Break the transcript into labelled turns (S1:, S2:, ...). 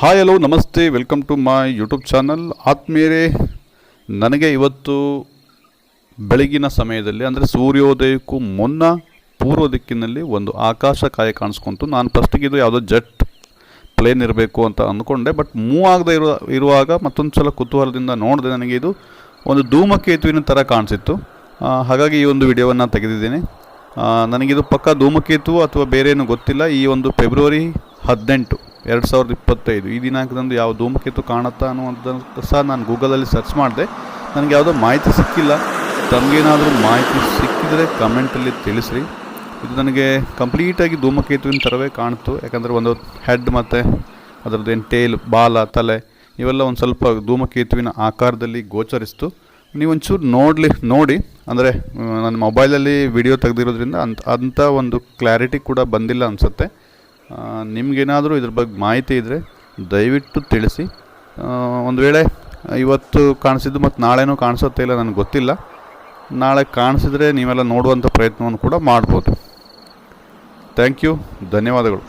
S1: Hi hello ನಮಸ್ತೆ, welcome to my YouTube channel. ಆತ್ಮೀಯರೇ, ನನಗೆ ಇವತ್ತು ಬೆಳಗಿನ ಸಮಯದಲ್ಲಿ ಅಂದರೆ ಸೂರ್ಯೋದಯಕ್ಕೂ ಮುನ್ನ ಪೂರ್ವ ದಿಕ್ಕಿನಲ್ಲಿ ಒಂದು ಆಕಾಶ ಕಾಯ ಕಾಣಿಸ್ಕೊಂತು. ನಾನು ಫಸ್ಟಿಗೆ ಇದು ಯಾವುದೋ ಜೆಟ್ ಪ್ಲೇನ್ ಇರಬೇಕು ಅಂತ ಅಂದ್ಕೊಂಡೆ, ಬಟ್ ಮೂವ್ ಆಗದೆ ಇರುವಾಗ ಮತ್ತೊಂದು ಸಲ ಕುತೂಹಲದಿಂದ ನೋಡಿದೆ. ನನಗೆ ಇದು ಒಂದು ಧೂಮಕೇತುವಿನ ಥರ ಕಾಣಿಸಿತ್ತು. ಹಾಗಾಗಿ ಈ ಒಂದು ವಿಡಿಯೋವನ್ನು ತೆಗೆದಿದ್ದೀನಿ. ನನಗಿದು ಪಕ್ಕ ಧೂಮಕೇತು ಅಥವಾ ಬೇರೆ ಏನೂ ಗೊತ್ತಿಲ್ಲ. ಈ ಒಂದು ಫೆಬ್ರವರಿ 18, 2025 ಈ ದಿನಾಂಕದಂದು ಯಾವ ಧೂಮಕೇತು ಕಾಣುತ್ತಾ ಅನ್ನುವಂಥದ್ದು ಸಹ ನಾನು ಗೂಗಲಲ್ಲಿ ಸರ್ಚ್ ಮಾಡಿದೆ. ನನಗೆ ಯಾವುದೋ ಮಾಹಿತಿ ಸಿಕ್ಕಿಲ್ಲ. ತಮಗೇನಾದರೂ ಮಾಹಿತಿ ಸಿಕ್ಕಿದರೆ ಕಮೆಂಟಲ್ಲಿ ತಿಳಿಸ್ರಿ. ಇದು ನನಗೆ ಕಂಪ್ಲೀಟಾಗಿ ಧೂಮಕೇತುವಿನ ಥರವೇ ಕಾಣಿತು. ಯಾಕಂದರೆ ಒಂದು ಹೆಡ್ ಮತ್ತು ಅದರದ್ದೇನು ಟೇಲ್, ಬಾಲ, ತಲೆ ಇವೆಲ್ಲ ಒಂದು ಸ್ವಲ್ಪ ಧೂಮಕೇತುವಿನ ಆಕಾರದಲ್ಲಿ ಗೋಚರಿಸ್ತು. ನೀವೊಂಚೂರು ನೋಡಿ ಅಂದರೆ ನನ್ನ ಮೊಬೈಲಲ್ಲಿ ವಿಡಿಯೋ ತೆಗೆದಿರೋದ್ರಿಂದ ಅಂಥ ಒಂದು ಕ್ಲಾರಿಟಿ ಕೂಡ ಬಂದಿಲ್ಲ ಅನಿಸುತ್ತೆ. ನಿಮಗೇನಾದರೂ ಇದ್ರ ಬಗ್ಗೆ ಮಾಹಿತಿ ಇದ್ದರೆ ದಯವಿಟ್ಟು ತಿಳಿಸಿ. ಒಂದು ವೇಳೆ ಇವತ್ತು ಕಾಣಿಸಿದ್ದು ಮತ್ತು ನಾಳೆನೂ ಕಾಣಿಸುತ್ತೆ ಇಲ್ಲ ನನಗೆ ಗೊತ್ತಿಲ್ಲ. ನಾಳೆ ಕಾಣಿಸಿದರೆ ನೀವೆಲ್ಲ ನೋಡುವಂಥ ಪ್ರಯತ್ನವನ್ನು ಕೂಡ ಮಾಡ್ಬೋದು. ಥ್ಯಾಂಕ್ ಯು, ಧನ್ಯವಾದಗಳು.